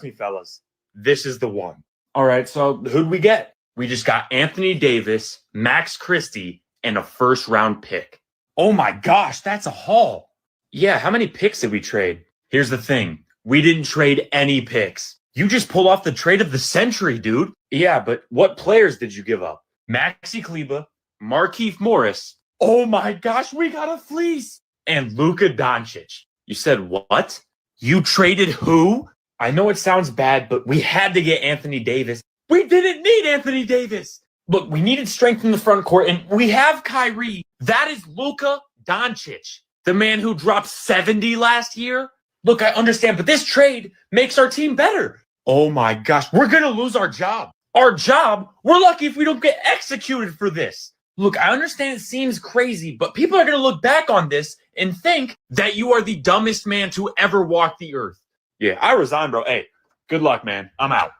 trust me, fellas, this is the one. All right, so who'd we get? We just got Anthony Davis, Max Christie, and a first-round pick. Oh my gosh, that's a haul. Yeah, how many picks did we trade? Here's the thing. We didn't trade any picks. You just pulled off the trade of the century, dude. Yeah, but what players did you give up? Maxi Kleber, Markieff Morris. Oh my gosh, we got a fleece. And Luka Doncic. You said what? You traded who? I know it sounds bad, but we had to get Anthony Davis. We didn't need Anthony Davis. Look, we needed strength in the front court, and we have Kyrie. That is Luka Doncic, the man who dropped 70 last year. Look, I understand, but this trade makes our team better. Oh my gosh, we're going to lose our job. Our job? We're lucky if we don't get executed for this. Look, I understand it seems crazy, but people are going to look back on this and think that you are the dumbest man to ever walk the earth. Yeah, I resign, bro. Hey, good luck, man. I'm out.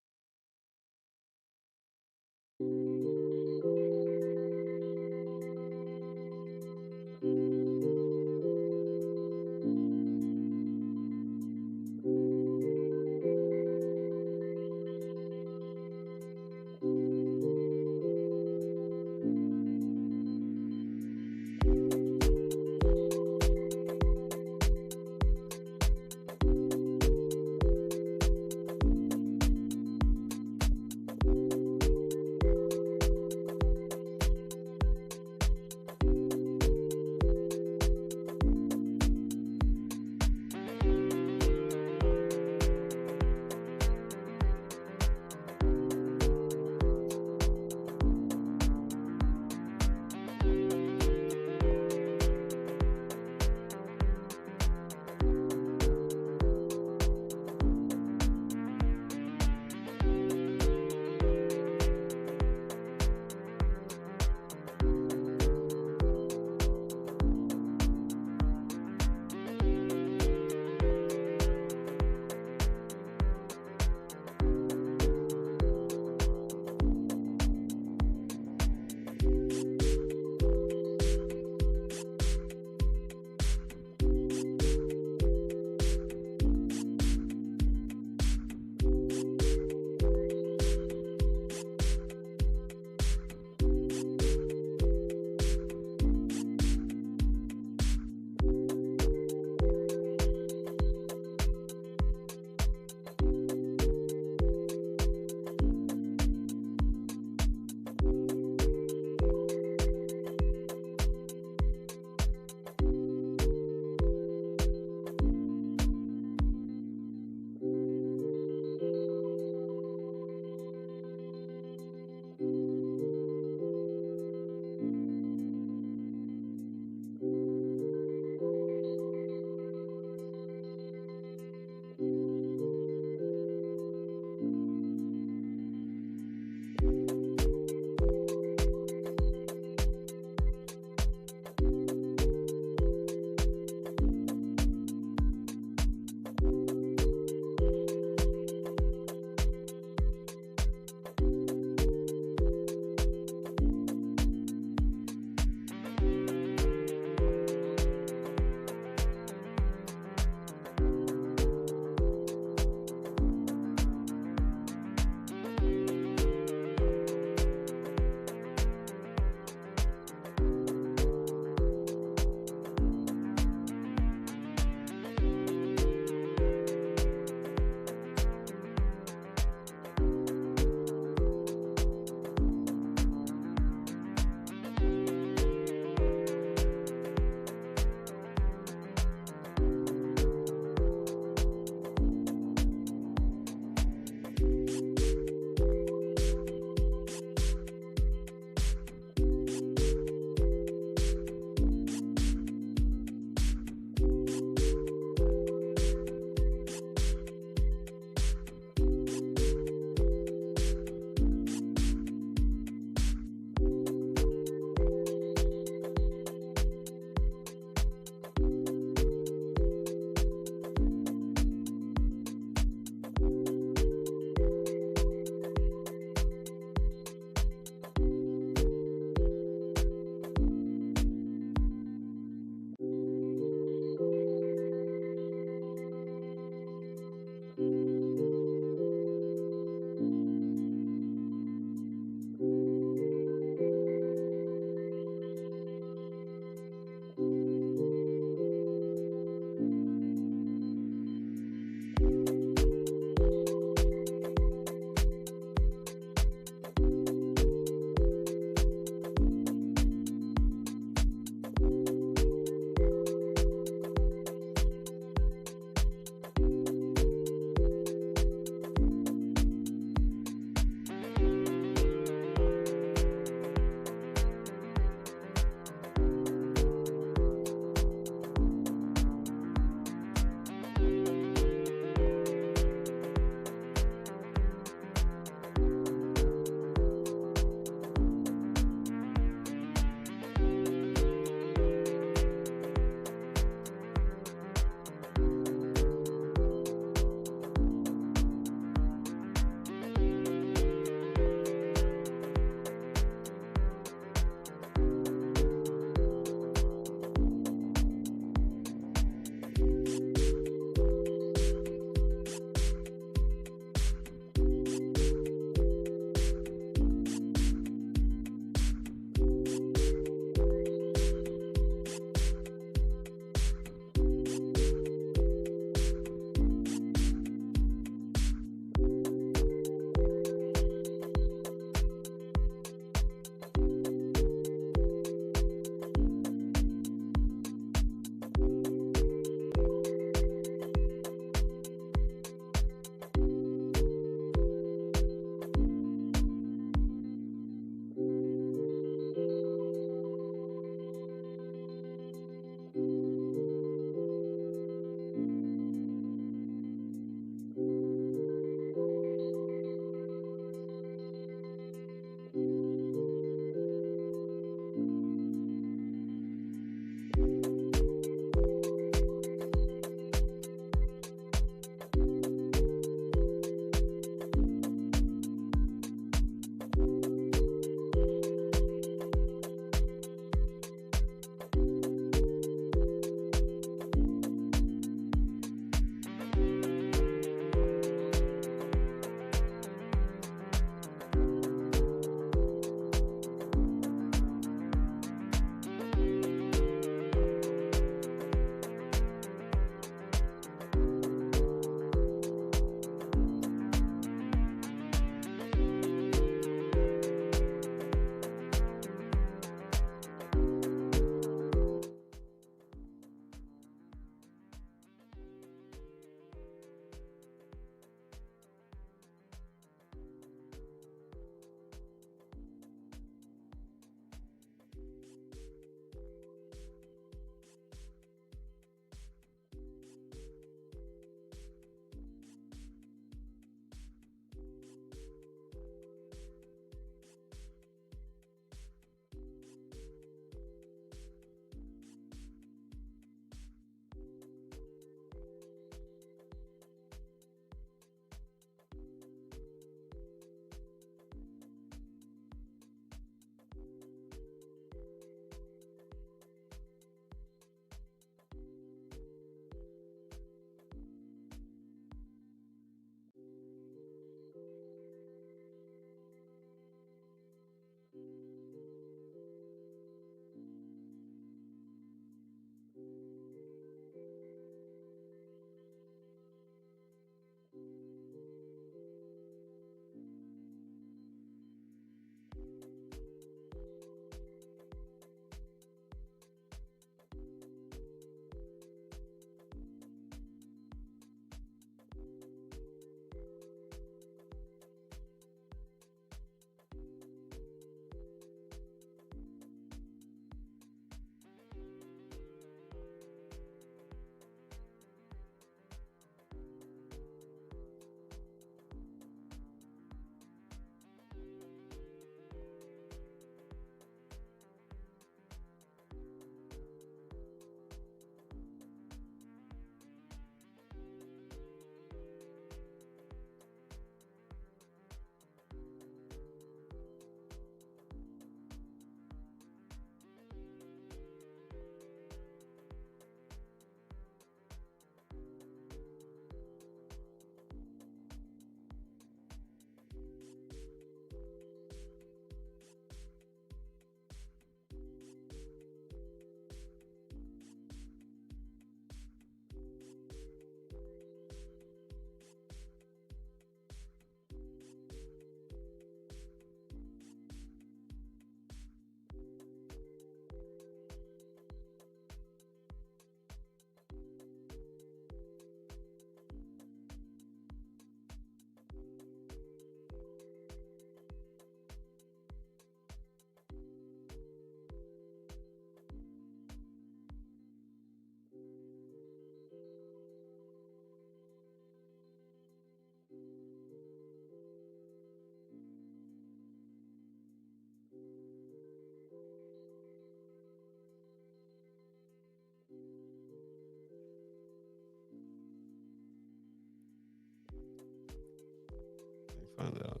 found out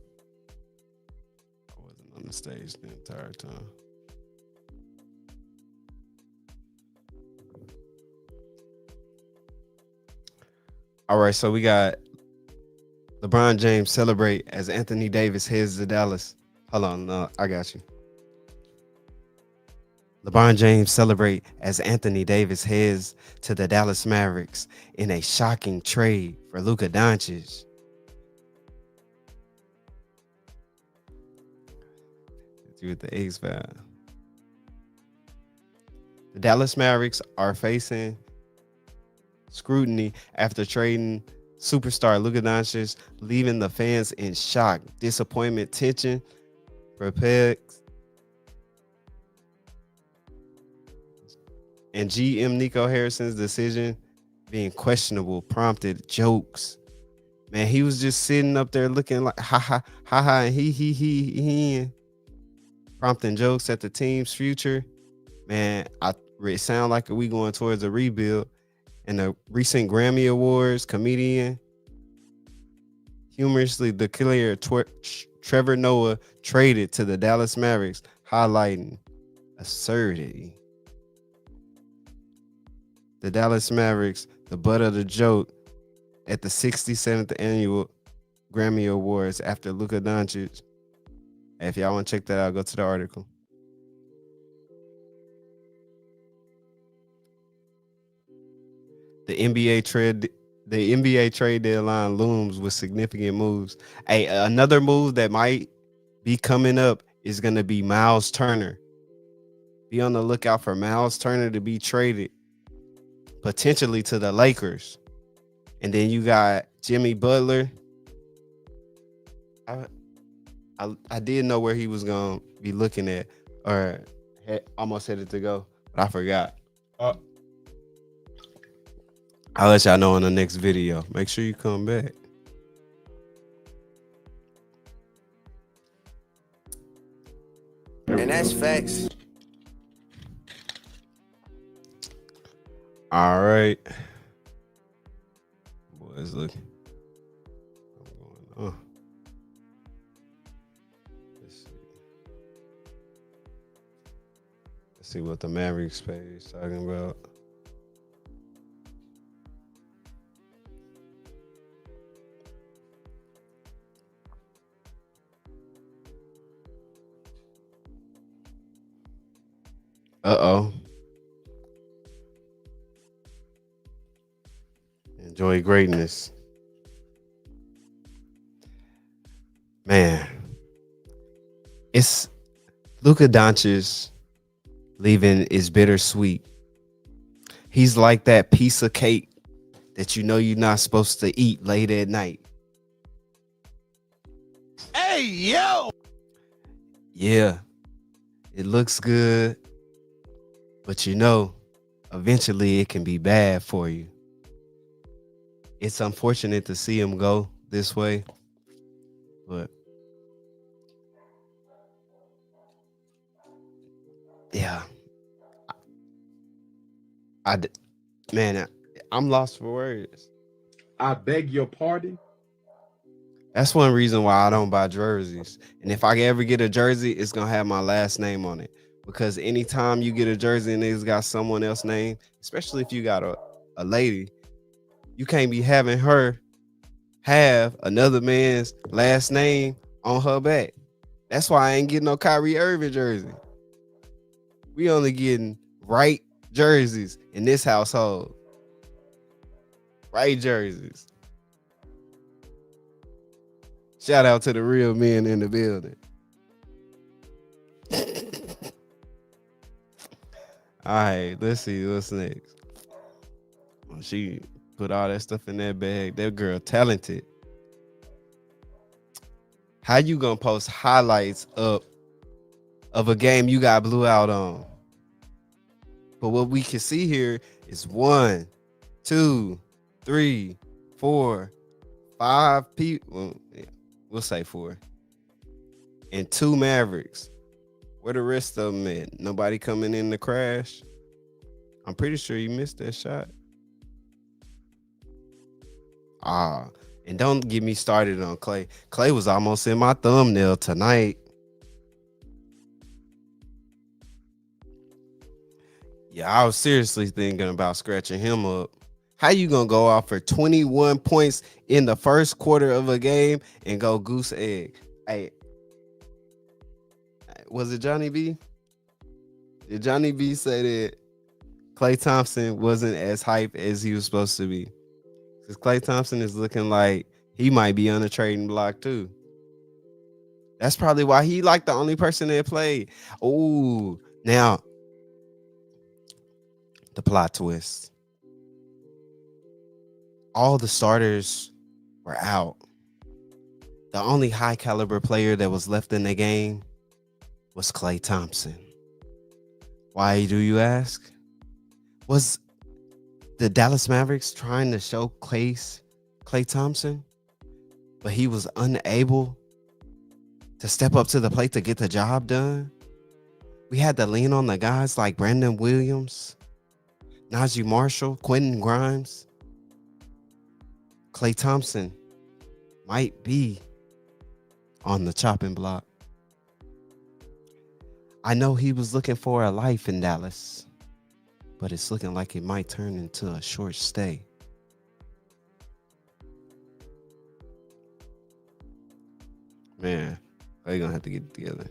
I wasn't on the stage the entire time. All right, so we got LeBron James celebrate as Anthony Davis heads to Dallas. Hold on, no, I got you. LeBron James celebrate as Anthony Davis heads to the Dallas Mavericks in a shocking trade for Luka Doncic. With the X file. The Dallas Mavericks are facing scrutiny after trading superstar Luka Doncic, leaving the fans in shock, disappointment, tension, perplexed. And GM Nico Harrison's decision being questionable prompted jokes. Man, he was just sitting up there looking like ha ha ha ha and he prompting jokes at the team's future. Man, it sound like we going towards a rebuild. And the recent Grammy Awards comedian humorously declared Trevor Noah traded to the Dallas Mavericks, highlighting absurdity. The Dallas Mavericks, the butt of the joke at the 67th annual Grammy Awards after Luka Doncic. If y'all want to check that out, go to the article. The NBA trade deadline looms with significant moves. Another move that might be coming up is going to be Miles Turner. Be on the lookout for Miles Turner to be traded potentially to the Lakers. And then you got Jimmy Butler. I did know where he was going to be looking at, or almost headed to go, but I forgot. I'll let y'all know in the next video. Make sure you come back. And that's facts. All right. Boys, look. What's going on? Let's see what the Mavericks page is talking about. Uh-oh. Enjoy greatness. Man. It's Luka Doncic leaving is bittersweet. He's like that piece of cake that you know you're not supposed to eat late at night. Hey, yo! Yeah. It looks good. But you know, eventually it can be bad for you. It's unfortunate to see him go this way, but yeah, I'm lost for words. I beg your pardon? That's one reason why I don't buy jerseys. And if I ever get a jersey, it's going to have my last name on it. Because anytime you get a jersey and it's got someone else's name, especially if you got a lady, you can't be having her have another man's last name on her back. That's why I ain't getting no Kyrie Irving jersey. We only getting right jerseys in this household. Right jerseys. Shout out to the real men in the building. All right, let's see what's next. She put all that stuff in that bag. That girl talented. How you gonna post highlights up of a game you got blew out on? But what we can see here is 1, 2, 3, 4, 5 people. Well, yeah, we'll say 4. And 2 Mavericks. Where the rest of them at? Nobody coming in to crash? I'm pretty sure you missed that shot. And don't get me started on Clay. Clay was almost in my thumbnail tonight. Yeah, I was seriously thinking about scratching him up. How you gonna go out for 21 points in the first quarter of a game and go goose egg? Hey, was it Johnny B? Did Johnny B say that Klay Thompson wasn't as hype as he was supposed to be? Because Klay Thompson is looking like he might be on the trading block too. That's probably why he like the only person that played. Oh, now the plot twist. All the starters were out. The only high caliber player that was left in the game was Klay Thompson. Why do you ask? Was the Dallas Mavericks trying to show Klay Thompson, but he was unable to step up to the plate to get the job done? We had to lean on the guys like Brandon Williams, Najee Marshall, Quentin Grimes. Klay Thompson might be on the chopping block. I know he was looking for a life in Dallas, but it's looking like it might turn into a short stay. Man, they're gonna have to get it together.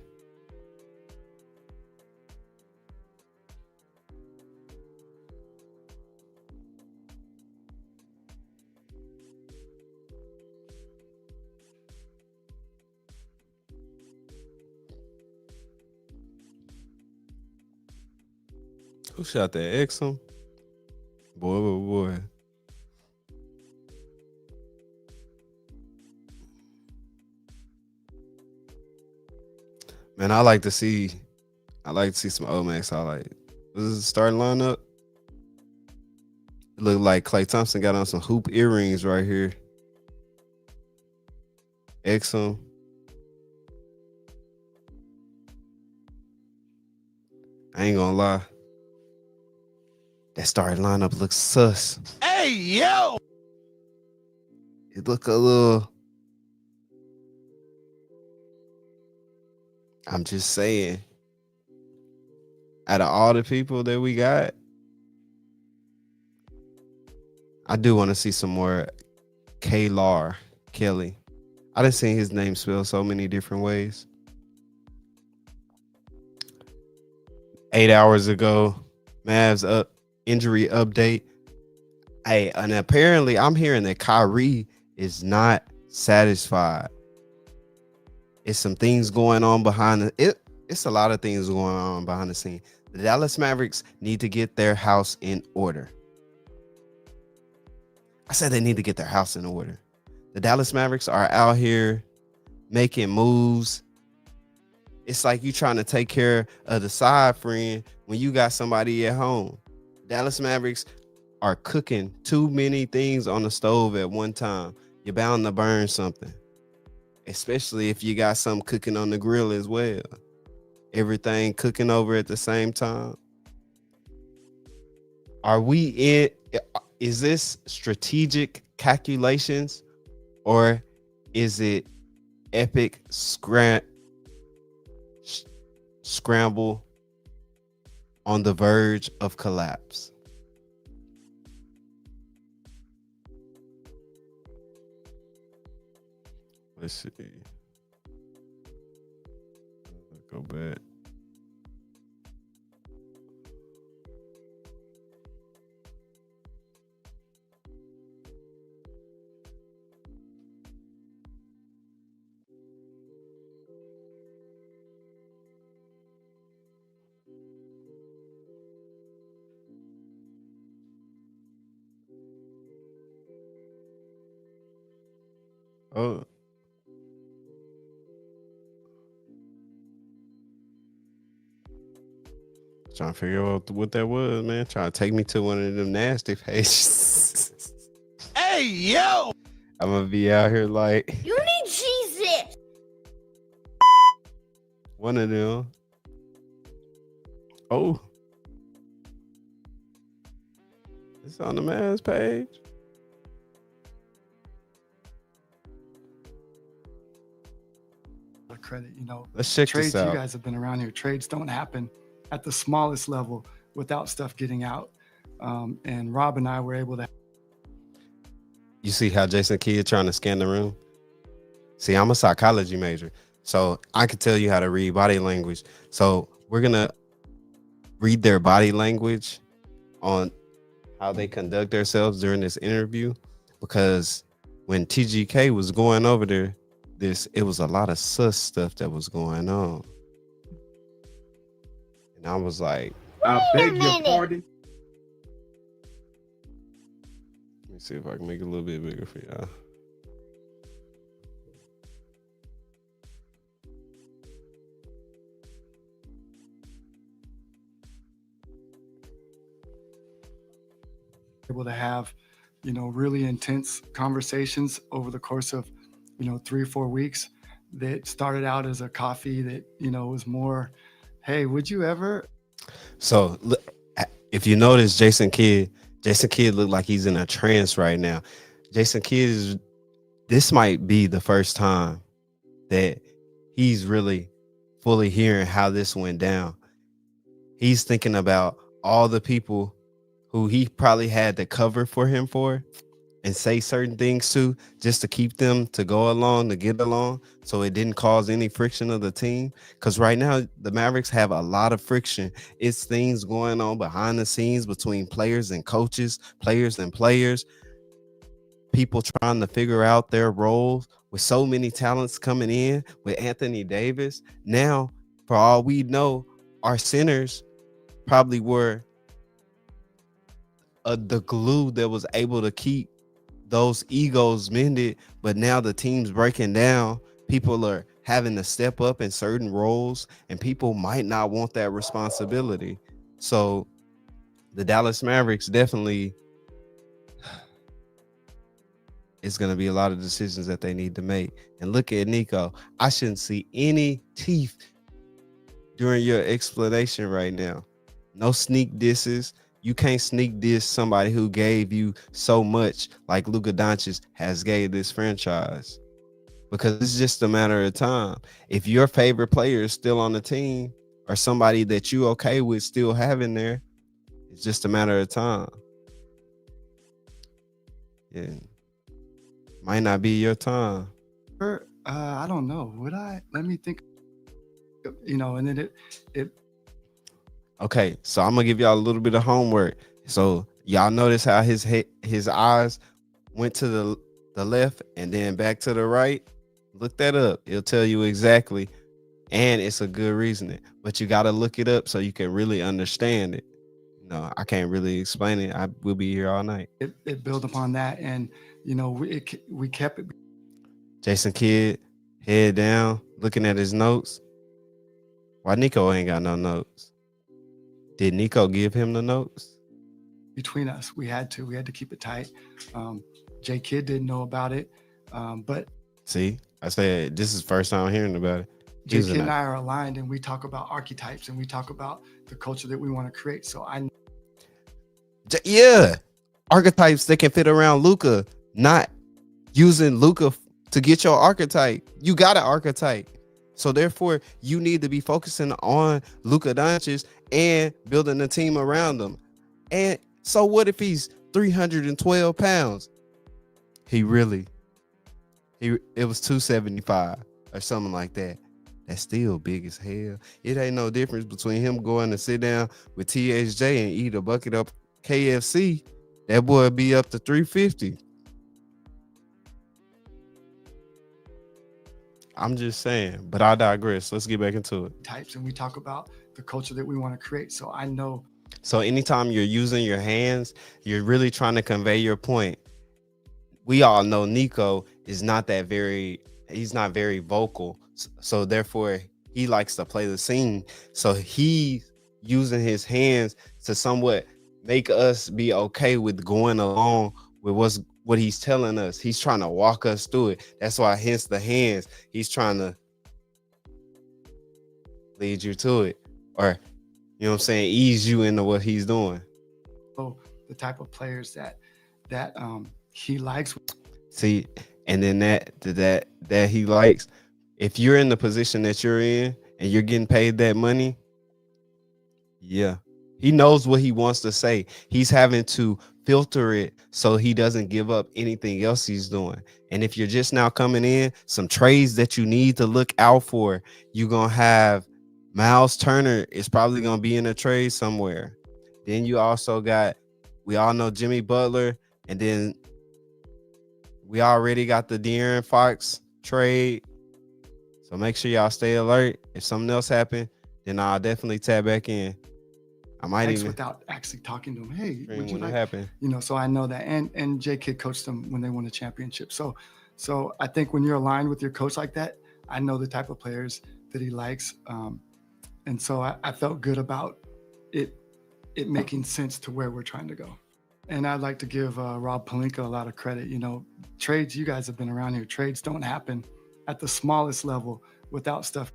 Who shot that? Exum? Boy. Man, I like to see some Omax highlight. This is the starting lineup. It looked like Klay Thompson got on some hoop earrings right here. Exum. I ain't gonna lie. That starting lineup looks sus. Hey, yo! It look a little. I'm just saying. Out of all the people that we got, I do want to see some more Kelly. I done seen his name spelled so many different ways. 8 hours ago, Mavs injury update. Hey, and apparently I'm hearing that Kyrie is not satisfied. It's some things going on behind it's a lot of things going on behind the scene. The Dallas Mavericks need to get their house in order. I said they need to get their house in order. The Dallas Mavericks are out here making moves. It's like you trying to take care of the side friend when you got somebody at home. Dallas Mavericks are cooking too many things on the stove at one time. You're bound to burn something, especially if you got something cooking on the grill as well. Everything cooking over at the same time. Is this strategic calculations or is it epic scramble on the verge of collapse? Let's see. Go back. Oh. Trying to figure out what that was, man. Trying to take me to one of them nasty pages. Hey, yo! I'm gonna be out here like You need Jesus. one of them. Oh, it's on the Mavs page. credit. You know, Let's check trades, this out. you guys have been around here. Trades don't happen at the smallest level without stuff getting out. And Rob and I were able to. You see how Jason Kidd trying to scan the room? See, I'm a psychology major, so I can tell you how to read body language. So we're gonna read their body language on how they conduct themselves during this interview, because when TGK was going over there, it was a lot of sus stuff that was going on, and I was like, I beg your minute. pardon. let me see if I can make it a little bit bigger for y'all. able to have, you know, really intense conversations over the course of, you know, 3 or 4 weeks that started out as a coffee that, you know, was more, hey, would you ever? So if you notice, Jason Kidd looked like he's in a trance right now. Jason Kidd this might be the first time that he's really fully hearing how this went down. He's thinking about all the people who he probably had to cover for him and say certain things to, just to keep them to go along, to get along, so it didn't cause any friction of the team. Because right now the Mavericks have a lot of friction. It's things going on behind the scenes between players and coaches, players and players, people trying to figure out their roles with so many talents coming in with Anthony Davis. Now, for all we know, our centers probably were the glue that was able to keep those egos mended, but now the team's breaking down. People are having to step up in certain roles, and people might not want that responsibility. So the Dallas Mavericks definitely, it's going to be a lot of decisions that they need to make. And look at Nico. I shouldn't see any teeth during your explanation right now. No sneak disses. You can't sneak diss somebody who gave you so much like Luka Doncic has gave this franchise, because it's just a matter of time. If your favorite player is still on the team, or somebody that you okay with still having there, it's just a matter of time. Yeah, might not be your time. I don't know. Would I? Let me think. You know, and then it. Okay, so I'm gonna give y'all a little bit of homework. So y'all notice how his eyes went to the left and then back to the right. Look that up. It'll tell you exactly, and it's a good reasoning. But you gotta look it up so you can really understand it. No, I can't really explain it. I will be here all night. It built upon that, and you know, we kept it. Jason Kidd, head down, looking at his notes. Why Nico ain't got no notes? Did Nico give him the notes? Between us, we had to keep it tight. J Kidd didn't know about it, but see, I said this is first time hearing about it. J Kidd and I are aligned, and we talk about archetypes, and we talk about the culture that we want to create. So yeah, archetypes that can fit around Luka, not using Luka to get your archetype. You got an archetype. So therefore, you need to be focusing on Luka Doncic and building a team around him. And so what if he's 312 pounds? It was 275 or something like that. That's still big as hell. It ain't no difference between him going to sit down with THJ and eat a bucket of KFC. That boy be up to 350. I'm just saying, but I digress. Let's get back into it. Types, and we talk about the culture that we want to create. So I know. So anytime you're using your hands, you're really trying to convey your point. We all know Nico is he's not very vocal. So therefore, he likes to play the scene. So he's using his hands to somewhat make us be okay with going along with what he's telling us. He's trying to walk us through it. That's why, hence the hands. He's trying to lead you to it, or, you know what I'm saying, ease you into what he's doing. So the type of players that he likes. See, and then that he likes, If you're in the position that you're in and you're getting paid that money, yeah, he knows what he wants to say. He's having to filter it so he doesn't give up anything else he's doing. And if you're just now coming in, some trades that you need to look out for, you're going to have Miles Turner is probably going to be in a trade somewhere. Then you also got, we all know Jimmy Butler, and then we already got the De'Aaron Fox trade. So make sure y'all stay alert. If something else happened, then I'll definitely tap back in. I might even without actually talking to him. Hey, would you when it like, happened. so I know that. And J Kid coached them when they won a championship. So I think when you're aligned with your coach like that, I know the type of players that he likes. And so I felt good about it making sense to where we're trying to go. And I'd like to give Rob Pelinka a lot of credit. Trades, you guys have been around here. Trades don't happen at the smallest level without stuff.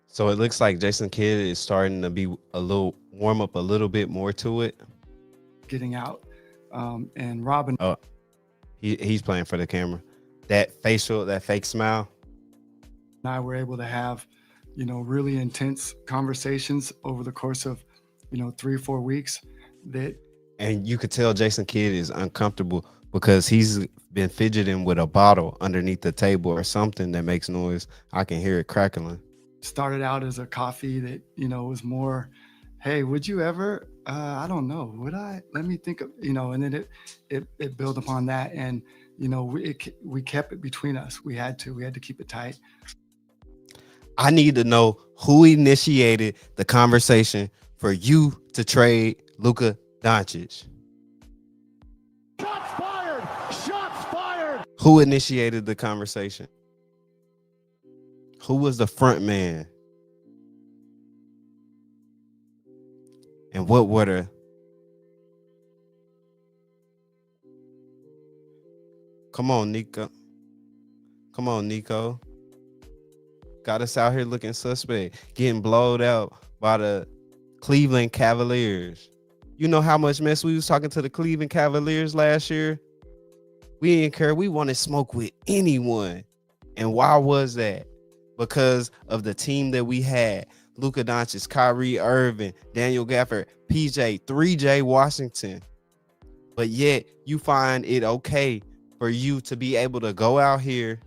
So it looks like Jason Kidd is starting to be warm up a little bit more to it. Getting out. And Robin. Oh, he's playing for the camera. That fake smile. And I were able to have, really intense conversations over the course of, 3-4 weeks and you could tell Jason Kidd is uncomfortable because he's been fidgeting with a bottle underneath the table or something that makes noise. I can hear it crackling. Started out as a coffee that, was more, hey, would you ever, I don't know, would I? Let me think of, and then it built upon that. And, we kept it between us. We had to keep it tight. I need to know who initiated the conversation for you to trade Luka Doncic. Shots fired! Shots fired! Who initiated the conversation? Who was the front man? And what were the... Come on, Nico. Come on, Nico. Got us out here looking suspect, getting blowed out by the Cleveland Cavaliers. You know how much mess we was talking to the Cleveland Cavaliers last year? We didn't care. We wanted smoke with anyone. And why was that? Because of the team that we had. Luka Doncic, Kyrie Irving, Daniel Gafford, P.J., 3J Washington. But yet you find it okay for you to be able to go out here.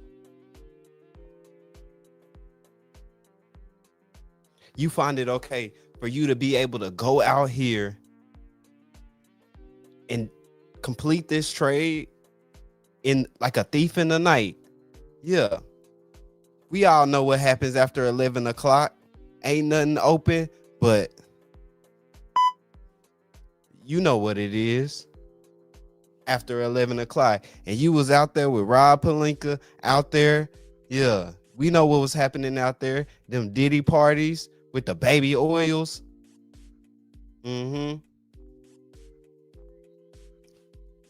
You find it okay for you to be able to go out here and complete this trade in like a thief in the night. Yeah. We all know what happens after 11 o'clock. Ain't nothing open, but you know what it is after 11 o'clock. And you was out there with Rob Pelinka out there. Yeah. We know what was happening out there. Them Diddy parties with the baby oils.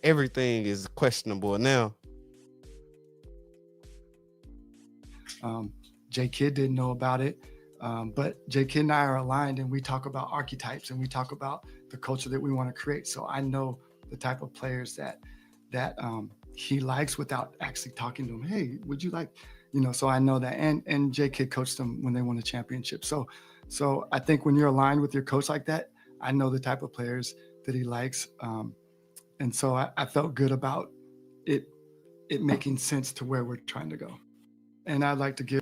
Everything is questionable now. J Kid didn't know about it, but J Kid and I are aligned, and we talk about archetypes and we talk about the culture that we want to create. So I know the type of players that he likes without actually talking to him. Hey, would you like, so I know that. And J Kid coached them when they won a championship. So I think when you're aligned with your coach like that, I know the type of players that he likes. And so I felt good about it making sense to where we're trying to go. And I'd like to give.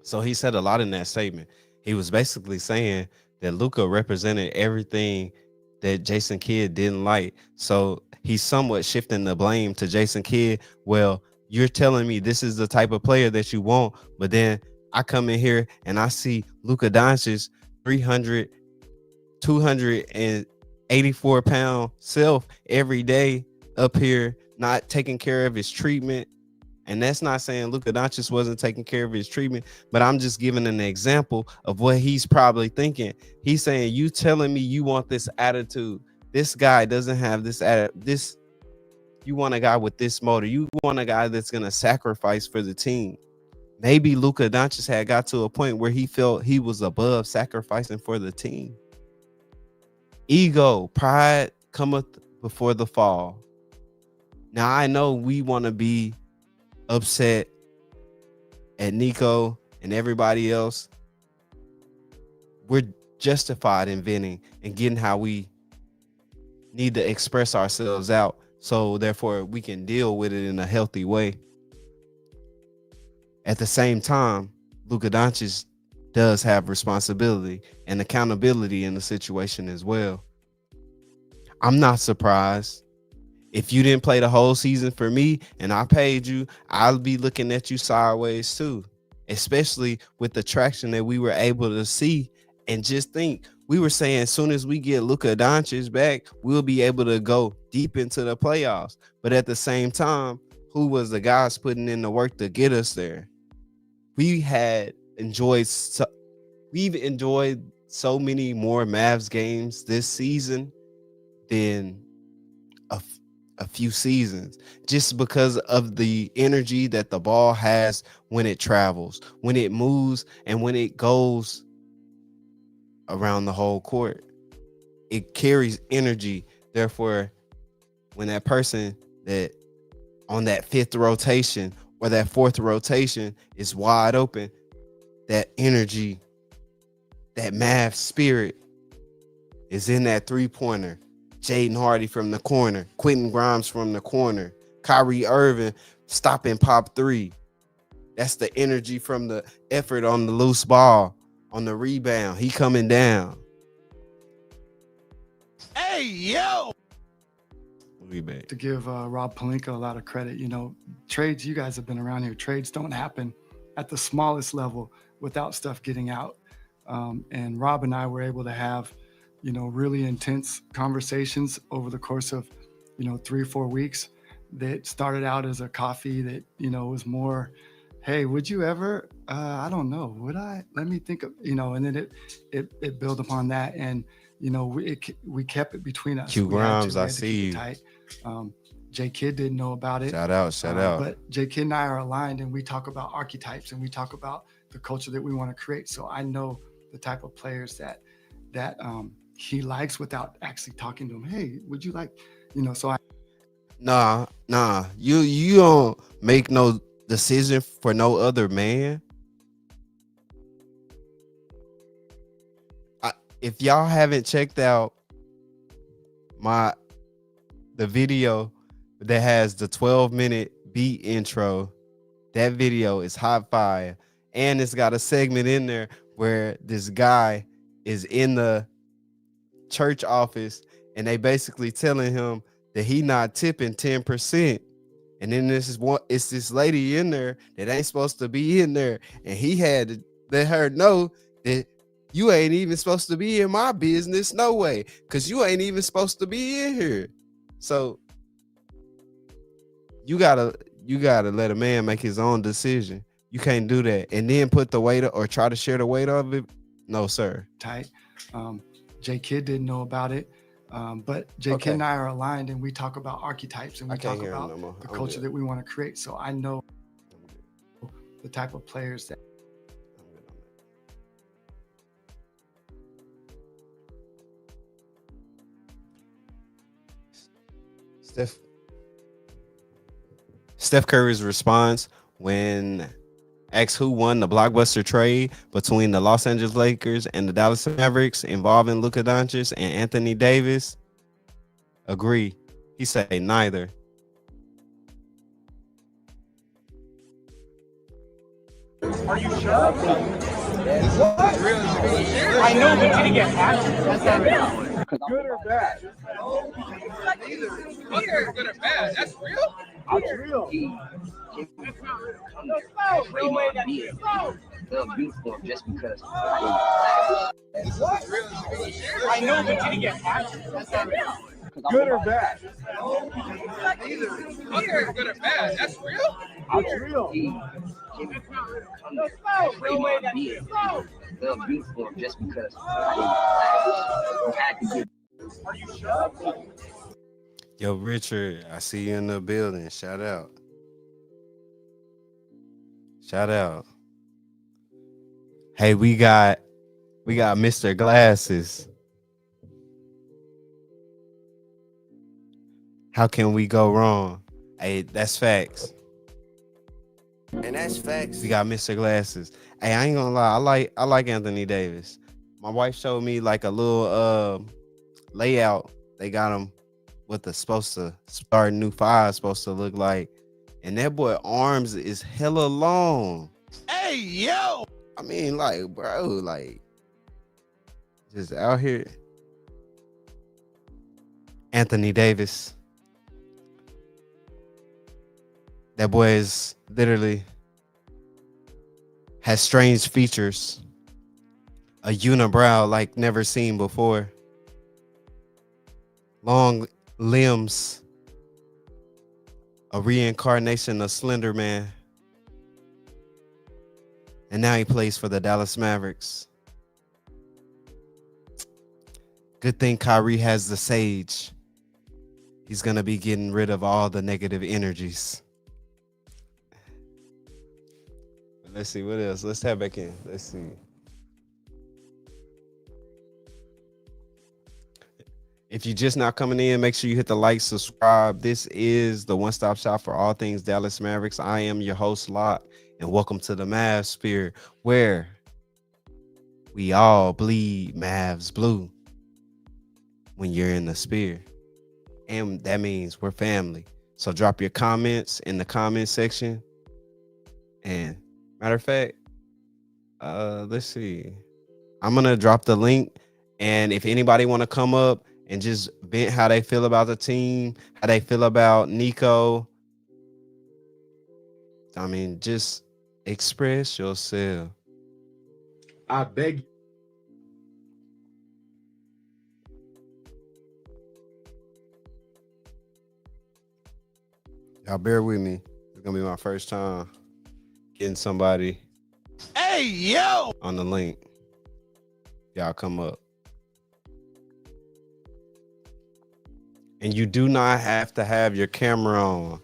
So he said a lot in that statement. He was basically saying that Luka represented everything that Jason Kidd didn't like. So he's somewhat shifting the blame to Jason Kidd. Well, you're telling me this is the type of player that you want, but then I come in here and I see Luka Doncic 284-pound self every day up here, not taking care of his treatment. And that's not saying Luka Doncic wasn't taking care of his treatment, but I'm just giving an example of what he's probably thinking. He's saying, you telling me you want this attitude. This guy doesn't have this attitude. You want a guy with this motive. You want a guy that's going to sacrifice for the team. Maybe Luka Doncic had got to a point where he felt he was above sacrificing for the team. Ego, pride cometh before the fall. Now, I know we want to be upset at Nico and everybody else, we're justified in venting and getting how we need to express ourselves out. So therefore we can deal with it in a healthy way. At the same time, Luka Doncic does have responsibility and accountability in the situation as well. I'm not surprised. If you didn't play the whole season for me and I paid you, I'll be looking at you sideways too, especially with the traction that we were able to see. And just think, we were saying as soon as we get Luka Doncic back, we'll be able to go deep into the playoffs. But at the same time, who was the guys putting in the work to get us there? We've enjoyed so many more Mavs games this season than a few seasons, just because of the energy that the ball has when it travels, when it moves, and when it goes around the whole court. It carries energy. Therefore, when that person that on that fifth rotation or that fourth rotation is wide open, that energy, that Mavs spirit is in that three-pointer. Jaden Hardy from the corner, Quentin Grimes from the corner, Kyrie Irving stopping pop three. That's the energy from the effort on the loose ball, on the rebound. He coming down. Hey, yo! We back. To give Rob Pelinka a lot of credit, trades, you guys have been around here. Trades don't happen at the smallest level without stuff getting out. And Rob and I were able to have, really intense conversations over the course of, 3 or 4 weeks that started out as a coffee that, was more, hey, would you ever, I don't know, would I, let me think of, and then it built upon that. And, we kept it between us. Q Grimes, I see you. Tight. J Kidd didn't know about it. Shout out. But J Kidd and I are aligned, and we talk about archetypes and we talk about the culture that we want to create. So I know the type of players that he likes without actually talking to him. Hey, would you like, so I. Nah. You don't make no decision for no other man. If y'all haven't checked out the video that has the 12-minute beat intro, that video is hot fire. And it's got a segment in there where this guy is in the church office and they basically telling him that he not tipping 10%. And then it's this lady in there that ain't supposed to be in there. And he had to let her know that you ain't even supposed to be in my business, no way, because you ain't even supposed to be in here. So you gotta let a man make his own decision. You can't do that and then put the weight or try to share the weight of it. No, sir. Tight. J Kidd didn't know about it. But J Kidd and I are aligned, and we talk about archetypes and we talk about the culture that we want to create. So I know the type of players that. Steph Curry's response when asked who won the blockbuster trade between the Los Angeles Lakers and the Dallas Mavericks involving Luka Doncic and Anthony Davis. Agree. He said neither. Are you sure? I know, but did he get hacked? That's not real. Good or bad? Neither good or bad. That's real? That's real. Just because I know, but did he get hacked? That's not real. Good or bad? Neither good or bad. That's real? That's real. Just because Are you sure? Yo, Richard, I see you in the building. Shout out. Hey, we got Mr. Glasses. How can we go wrong? Hey, that's facts. And that's facts. We got Mr. Glasses. Hey, I ain't gonna lie. I like Anthony Davis. My wife showed me like a little layout. They got him what the supposed to start new five supposed to look like. And that boy arms is hella long. Hey, yo. I mean, like, bro, like just out here. Anthony Davis. That boy is literally has strange features. A unibrow like never seen before. Long limbs. A reincarnation of Slender Man. And now he plays for the Dallas Mavericks. Good thing Kyrie has the Sage. He's going to be getting rid of all the negative energies. Let's see what else. Let's tap back in. Let's see. If you're just not coming in, make sure you hit the like, subscribe. This is the one-stop shop for all things Dallas Mavericks. I am your host, Locke, and welcome to the Mavs Sphere, where we all bleed Mavs blue when you're in the Sphere. And that means we're family. So drop your comments in the comment section. And matter of fact, let's see. I'm going to drop the link. And if anybody want to come up and just vent how they feel about the team, how they feel about Nico, I mean, just express yourself. I beg you. Y'all bear with me. It's going to be my first time getting somebody on the link. Y'all come up. And you do not have to have your camera on.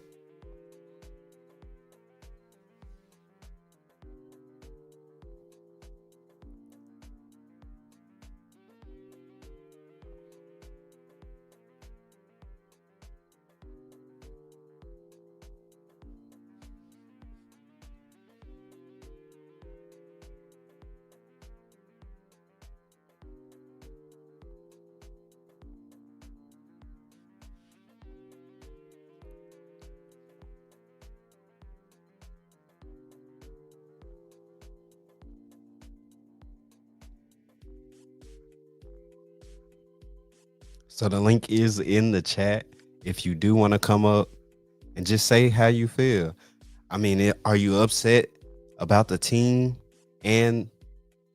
So the link is in the chat. If you do want to come up and just say how you feel. I mean, are you upset about the team and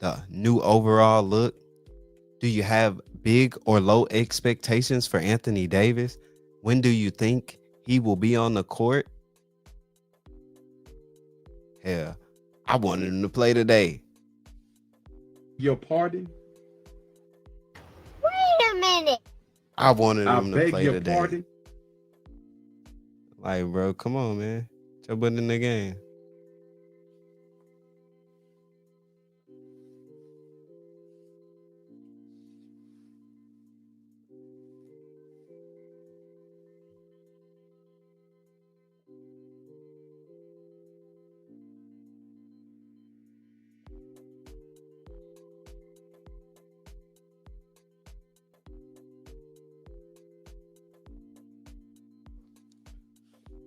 the new overall look? Do you have big or low expectations for Anthony Davis? When do you think he will be on the court? Hell, I wanted him to play today. Your party? Wait a minute. I wanted I him to beg play your today. party? Like, bro, come on, man. Put your butt in the game.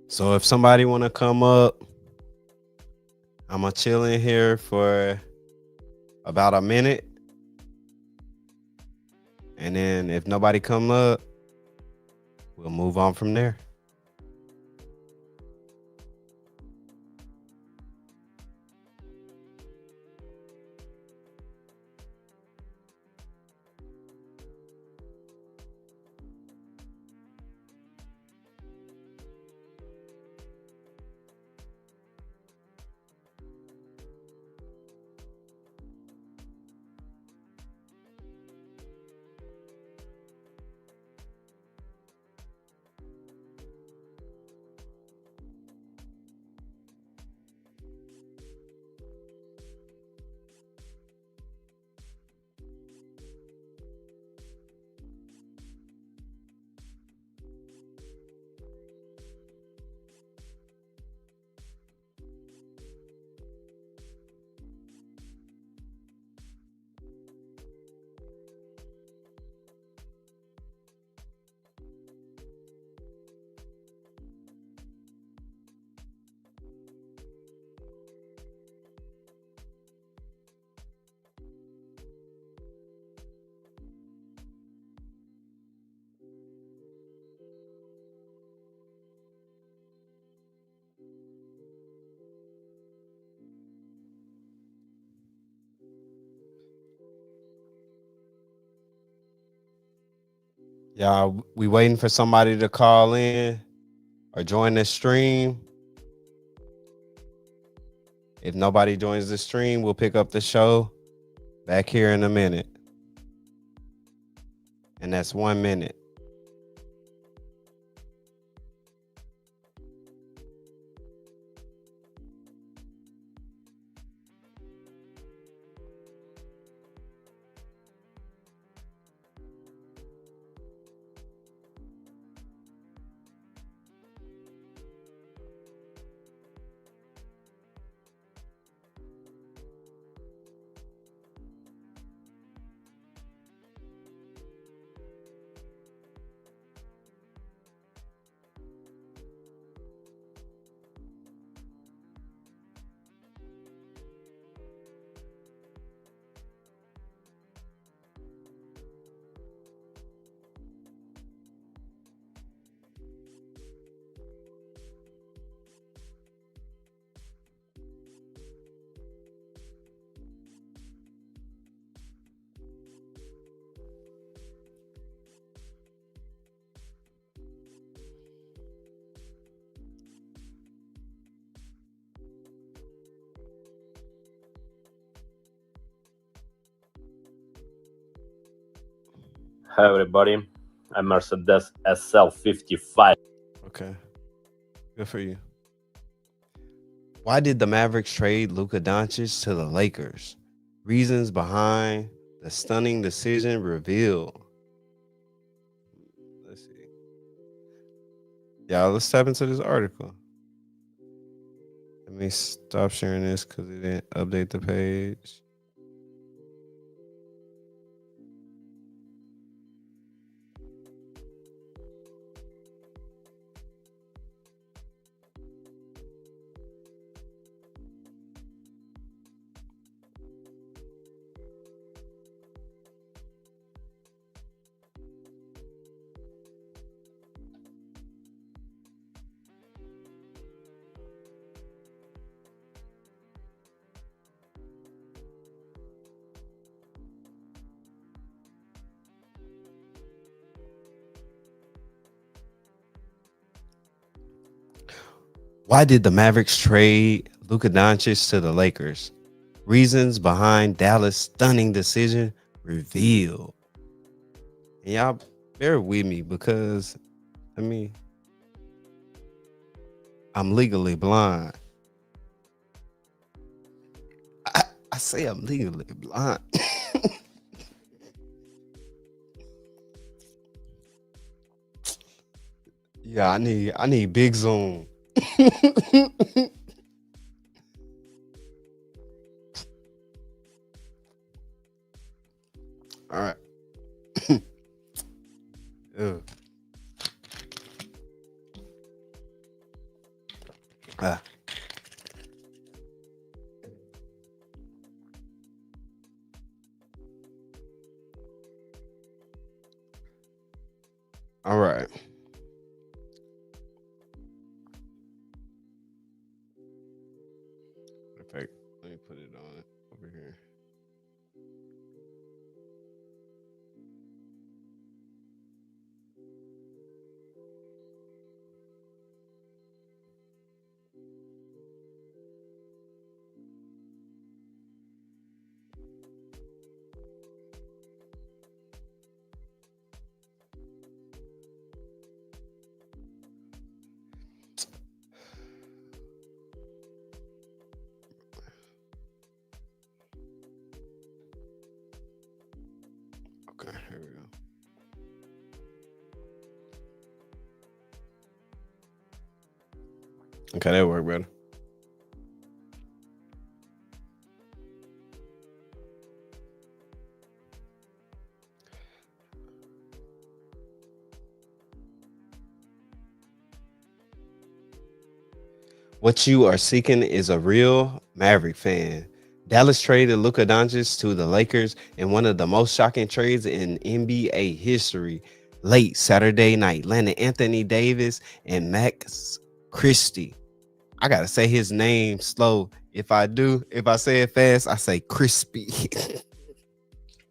So if somebody want to come up, I'm going to chill in here for about a minute. And then if nobody come up, we'll move on from there. Y'all, we waiting for somebody to call in or join the stream. If nobody joins the stream, we'll pick up the show back here in a minute. And that's 1 minute. Hi everybody, I'm Mercedes SL55. Okay. Good for you. Why did the Mavericks trade Luka Doncic to the Lakers? Reasons behind the stunning decision revealed. Let's see. Y'all, let's tap into this article. Let me stop sharing this because it didn't update the page. Why did the Mavericks trade Luka Doncic to the Lakers? Reasons behind Dallas' stunning decision revealed. And y'all bear with me because, I'm legally blind. I say I'm legally blind. Yeah, I need big zoom. All right. Ugh. All right. Perfect. Let me put it on over here. Okay, here we go. Okay, that worked better. What you are seeking is a real Maverick fan. Dallas traded Luka Doncic to the Lakers in one of the most shocking trades in NBA history. Late Saturday night, landed Anthony Davis and Max Christie. I gotta say his name slow. If I say it fast, I say crispy.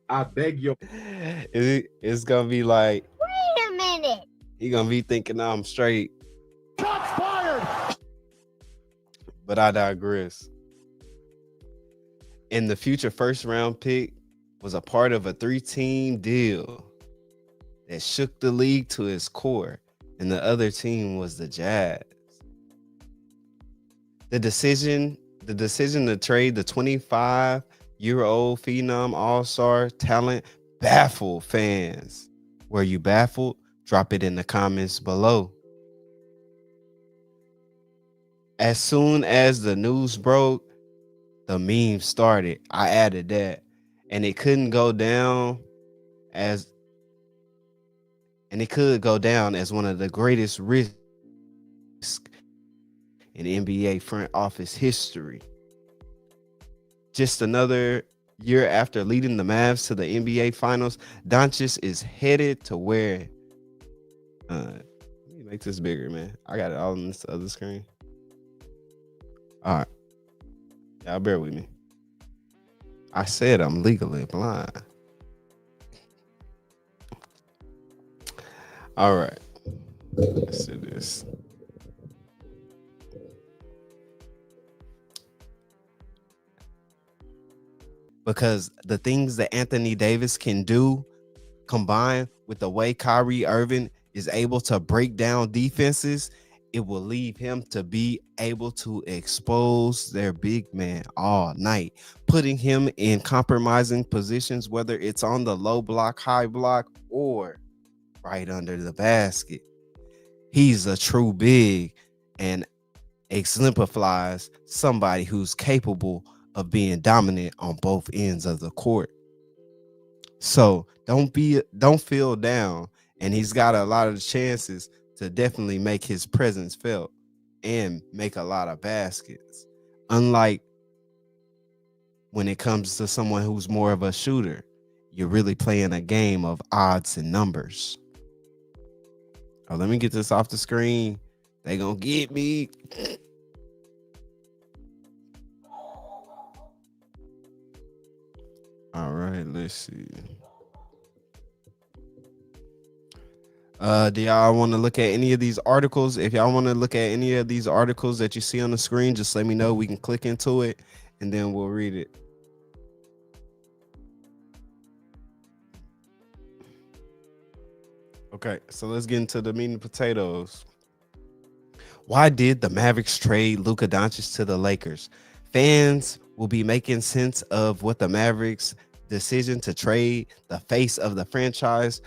I beg your. It's gonna be like. Wait He gonna be thinking I'm straight. Shots fired. But I digress. And the future first round pick was a part of a 3-team deal that shook the league to its core, and the other team was the Jazz. The decision to trade the 25-year-old phenom all-star talent baffled fans. Were you baffled? Drop it in the comments below. As soon as the news broke, the meme started. I added that, and it couldn't go down as one of the greatest risks in NBA front office history. Just another year after leading the Mavs to the NBA Finals, Doncic is headed to where? Let me make this bigger, man. I got it all on this other screen. All right. Y'all bear with me. I said I'm legally blind. All right. Let's do this. Because the things that Anthony Davis can do, combined with the way Kyrie Irving is able to break down defenses, it will leave him to be able to expose their big man all night, putting him in compromising positions, whether it's on the low block, high block, or right under the basket. He's a true big and exemplifies somebody who's capable of being dominant on both ends of the court. So don't feel down, and he's got a lot of chances to definitely make his presence felt and make a lot of baskets. Unlike when it comes to someone who's more of a shooter, you're really playing a game of odds and numbers. Oh, let me get this off the screen. They gonna get me. All right, let's see. Do y'all want to look at any of these articles? If y'all want to look at any of these articles that you see on the screen, just let me know. We can click into it and then we'll read it. Okay, so let's get into the meat and potatoes. Why did the Mavericks trade Luka Doncic to the Lakers? Fans will be making sense of what the Mavericks' decision to trade the face of the franchise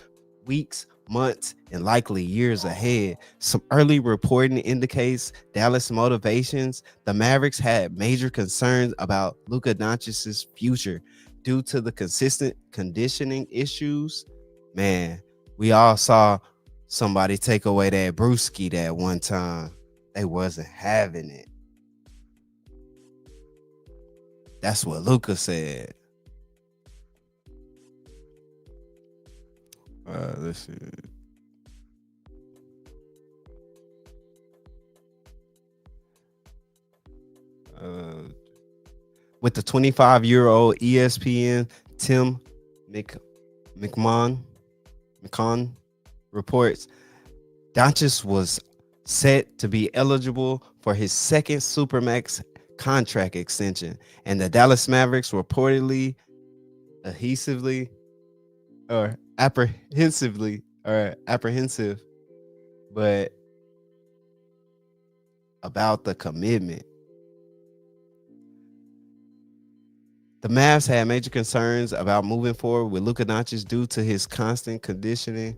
weeks, months, and likely years ahead. Some early reporting indicates Dallas motivations. The Mavericks had major concerns about Luka Doncic's future due to the consistent conditioning issues. Man, we all saw somebody take away that brewski that one time. They wasn't having it. That's what Luka said. Let's see. With the 25-year-old ESPN Tim McMahon reports, Doncic was set to be eligible for his second Supermax contract extension, and the Dallas Mavericks reportedly apprehensive, but about the commitment. The Mavs had major concerns about moving forward with Luka Doncic due to his constant conditioning,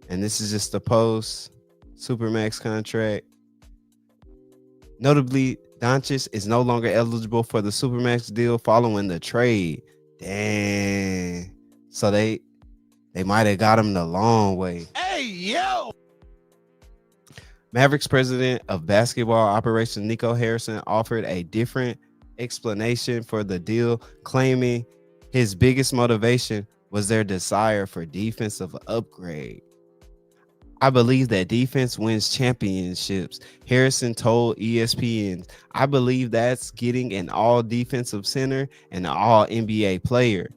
and this is just the post Supermax contract. Notably, Doncic is no longer eligible for the Supermax deal following the trade. Dang. So they might have got him the long way. Hey, yo! Mavericks president of basketball operations Nico Harrison offered a different explanation for the deal, claiming his biggest motivation was their desire for defensive upgrade. I believe that defense wins championships, Harrison told ESPN. I believe that's getting an all defensive center and an all NBA player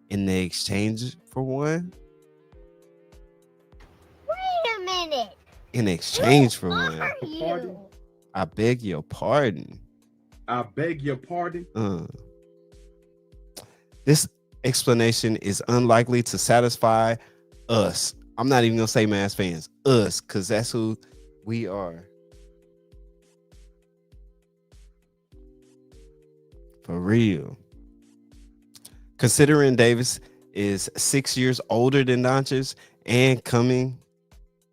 in the exchange for one. Wait a minute. in exchange for Who one. are you? I beg your pardon. I beg your pardon. This explanation is unlikely to satisfy us. I'm not even gonna say Mavs fans, us, because that's who we are. For real. Considering Davis is 6 years older than Doncic and coming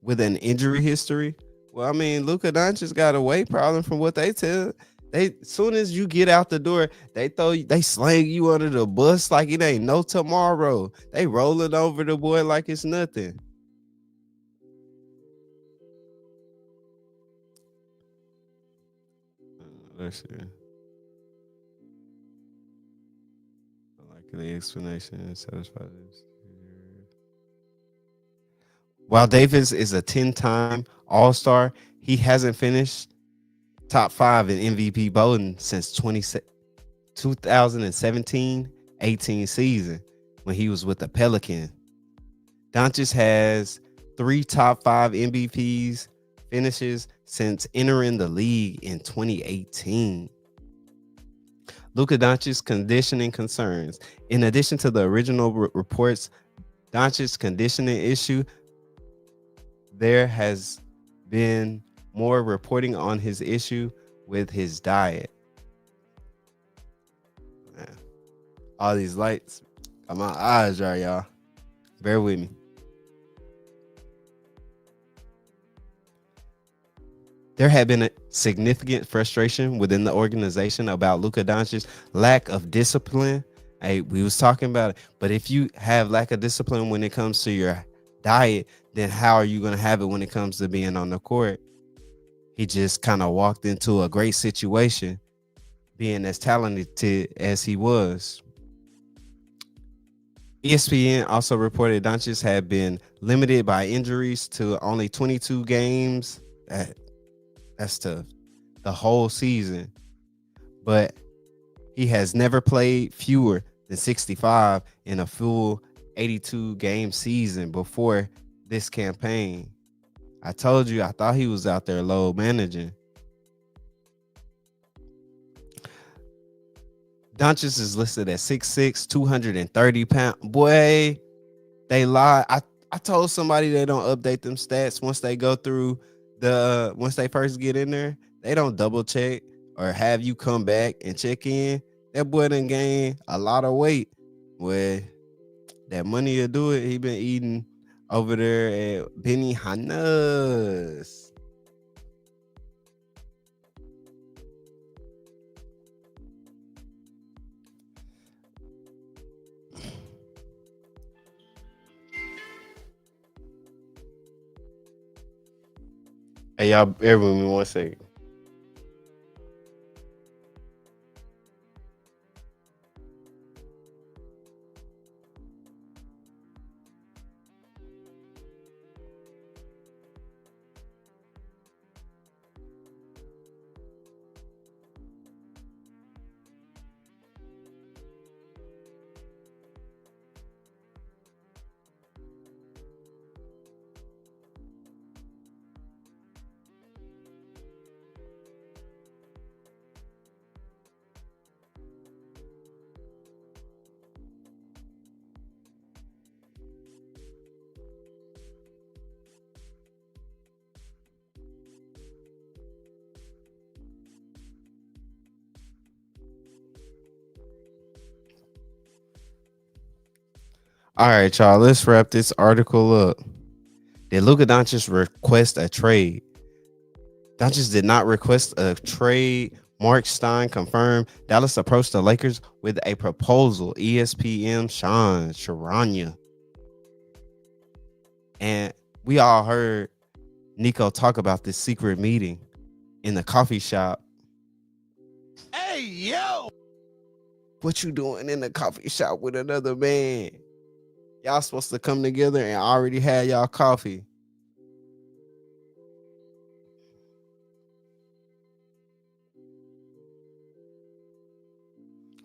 with an injury history, well, I mean, Luka Doncic got a weight problem from what they tell. They soon as you get out the door, they slang you under the bus like it ain't no tomorrow. They rolling over the boy like it's nothing. Let's see. I like the explanation satisfies. While Davis is a 10-time All-Star, he hasn't finished top 5 in MVP voting since 2017-18 season when he was with the Pelicans. Doncic has 3 top 5 MVPs finishes since entering the league in 2018. Luka Doncic's conditioning concerns. In addition to the original reports, Doncic's conditioning issue, there has been more reporting on his issue with his diet. Man, all these lights got my eyes dry, y'all. Bear with me. There had been a significant frustration within the organization about Luka Doncic's lack of discipline. Hey, we was talking about it, but if you have lack of discipline when it comes to your diet, then how are you going to have it when it comes to being on the court? He just kind of walked into a great situation, being as talented as he was. ESPN also reported Doncic had been limited by injuries to only 22 games. That's tough. The whole season. But he has never played fewer than 65 in a full 82 game season before this campaign. I told you, I thought he was out there load managing. Doncic is listed at 6'6", 230 pounds. Boy, they lie. I told somebody they don't update them stats once they go through once they first get in there. They don't double check or have you come back and check in. That boy done gained a lot of weight. Well, that money will do it. He been eating over there at Benny Hanna's. Hey, y'all, bear with me 1 second. All right, y'all, let's wrap this article up. Did Luka Doncic request a trade? Doncic did not request a trade. Mark Stein confirmed Dallas approached the Lakers with a proposal. ESPN Sean Sharanya. And we all heard Nico talk about this secret meeting in the coffee shop. Hey, yo! What you doing in the coffee shop with another man? Y'all supposed to come together and already had y'all coffee.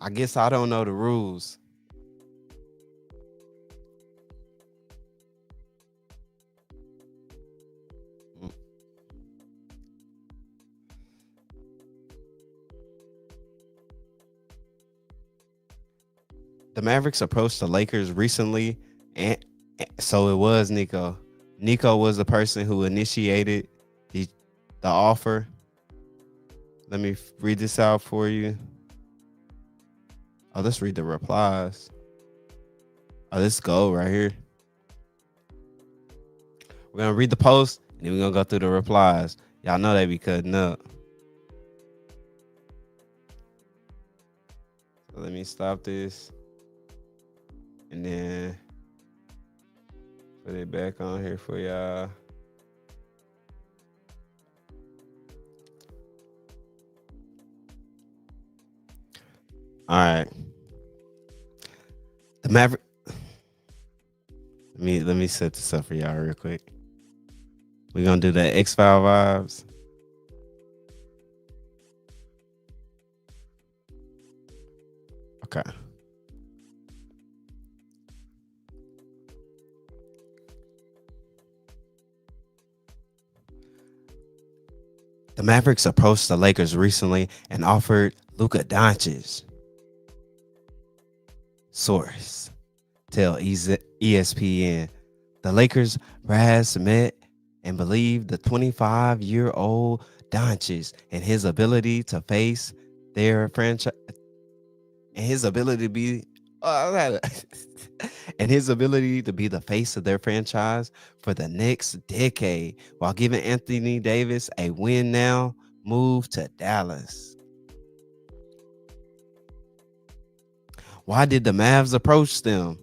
I guess I don't know the rules. The Mavericks approached the Lakers recently, and so it was Nico. Nico was the person who initiated the offer. Let me read this out for you. Oh, let's read the replies. Oh, let's go right here. We're gonna read the post and then we're gonna go through the replies. Y'all know they be cutting up. So let me stop this and then put it back on here for y'all. All right. The Maverick. Let me set this up for y'all real quick. We're gonna do the X-File vibes. Okay. The Mavericks approached the Lakers recently and offered Luka Doncic. Source tell ESPN. The Lakers brass met and believed the 25-year-old Doncic and his ability to face their franchise and his ability to be and his ability to be the face of their franchise for the next decade while giving Anthony Davis a win now move to Dallas. Why did the Mavs approach them?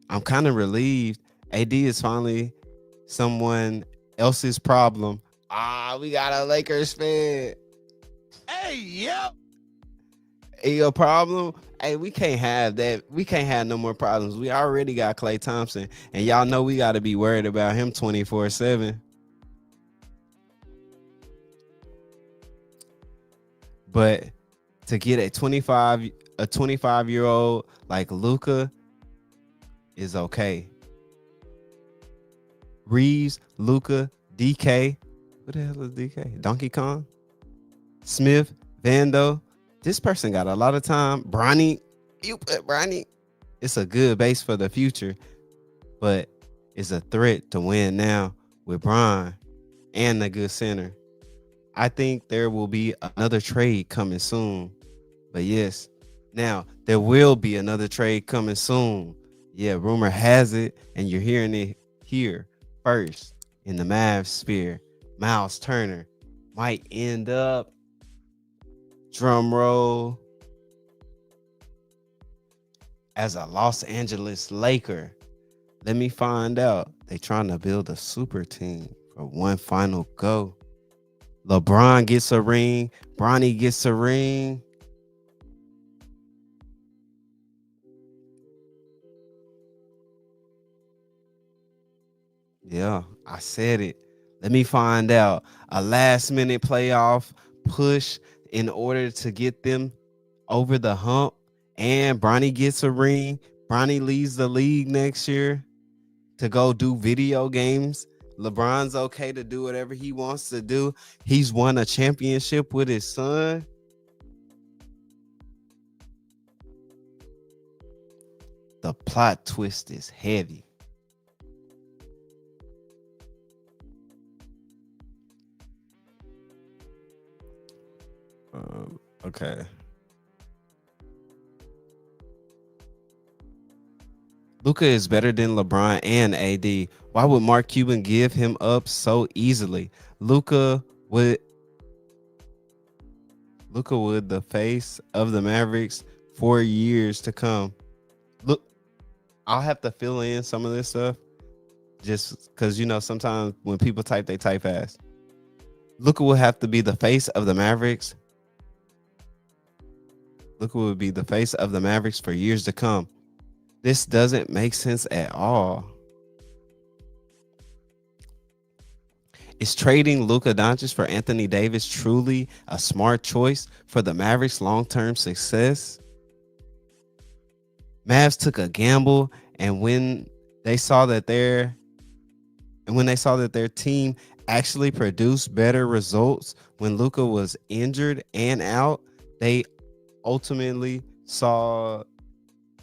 I'm kind of relieved. AD is finally someone else's problem. We got a Lakers fan. Hey, yo. Hey, your problem? Hey, we can't have that. We can't have no more problems. We already got Klay Thompson, and y'all know we got to be worried about him 24/7. But to get a 25-year-old like Luka is okay. Reeves, Luka, DK. Who the hell is DK? Donkey Kong? Smith, Vando. This person got a lot of time. Bronny. You put Bronny. It's a good base for the future, but it's a threat to win now with Bron and a good center. I think there will be another trade coming soon. But yes, now there will be another trade coming soon. Yeah, rumor has it, and you're hearing it here first in the Mavs sphere. Miles Turner might end up, drum roll, as a Los Angeles Laker. Let me find out. They trying to build a super team for one final go. LeBron gets a ring. Bronny gets a ring. Yeah, I said it. Let me find out. A last minute playoff push in order to get them over the hump. And Bronny gets a ring. Bronny leaves the league next year to go do video games. LeBron's okay to do whatever he wants to do. He's won a championship with his son. The plot twist is heavy. Okay. Luka is better than LeBron and AD. Why would Mark Cuban give him up so easily? Luka would the face of the Mavericks for years to come. Look, I'll have to fill in some of this stuff just because, you know, sometimes when people type, they type fast. Luka will have to be the face of the Mavericks. Luka would be the face of the Mavericks for years to come. This doesn't make sense at all. Is trading Luka Doncic for Anthony Davis truly a smart choice for the Mavericks' long-term success? Mavs took a gamble, and when they saw that their team actually produced better results when Luka was injured and out, they ultimately saw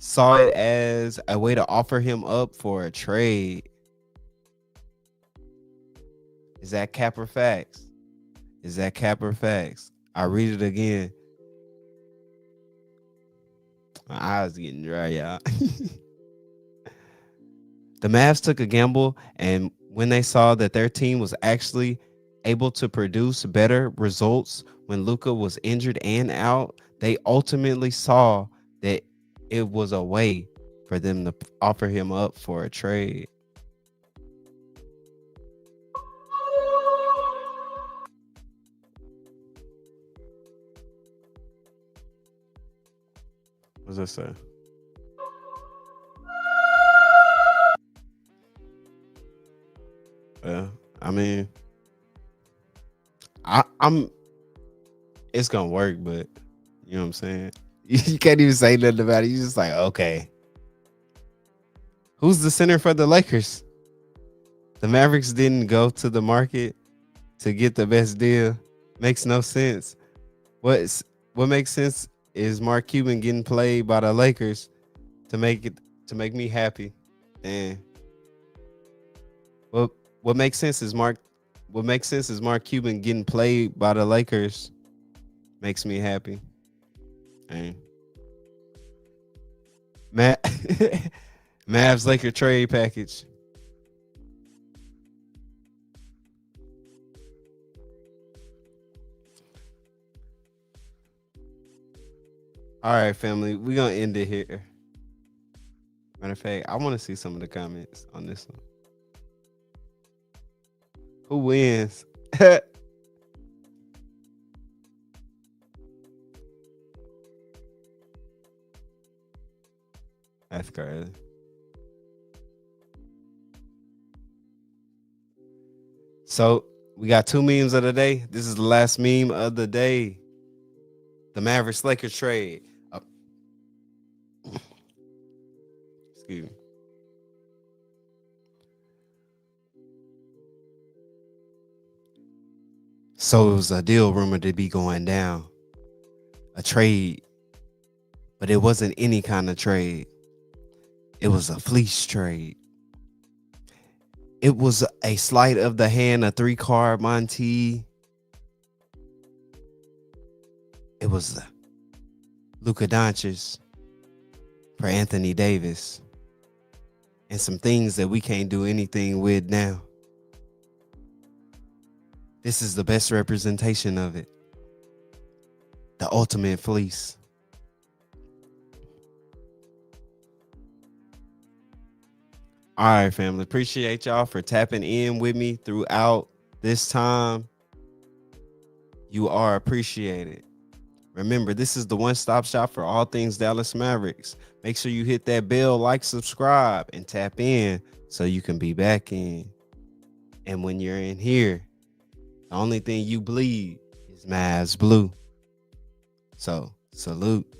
it as a way to offer him up for a trade. Is that cap or facts? Is that cap or facts? I read it again. My eyes getting dry, y'all. The Mavs took a gamble, and when they saw that their team was actually able to produce better results when Luka was injured and out, they ultimately saw that it was a way for them to offer him up for a trade. What does that say? Well, I mean, I'm it's gonna work, but you know what I'm saying? You can't even say nothing about it. You just like, okay. Who's the center for the Lakers? The Mavericks didn't go to the market to get the best deal. Makes no sense. What makes sense is Mark Cuban getting played by the Lakers to make me happy. And what makes sense is Mark Cuban getting played by the Lakers makes me happy. And Mavs Laker trade package. All right, family, we're gonna end it here. Matter of fact, I want to see some of the comments on this one. Who wins? That's crazy. So we got 2 memes of the day. This is the last meme of the day. The Mavericks Lakers trade. Excuse me. So it was a deal rumored to be going down. A trade. But it wasn't any kind of trade. It was a fleece trade. It was a sleight of the hand, a 3-card Monty. It was Luka Doncic for Anthony Davis. And some things that we can't do anything with now. This is the best representation of it. The ultimate fleece. All right, family. Appreciate y'all for tapping in with me throughout this time. You are appreciated. Remember, this is the one-stop shop for all things Dallas Mavericks. Make sure you hit that bell, like, subscribe, and tap in so you can be back in. And when you're in here, the only thing you bleed is Mavs blue. So, salute.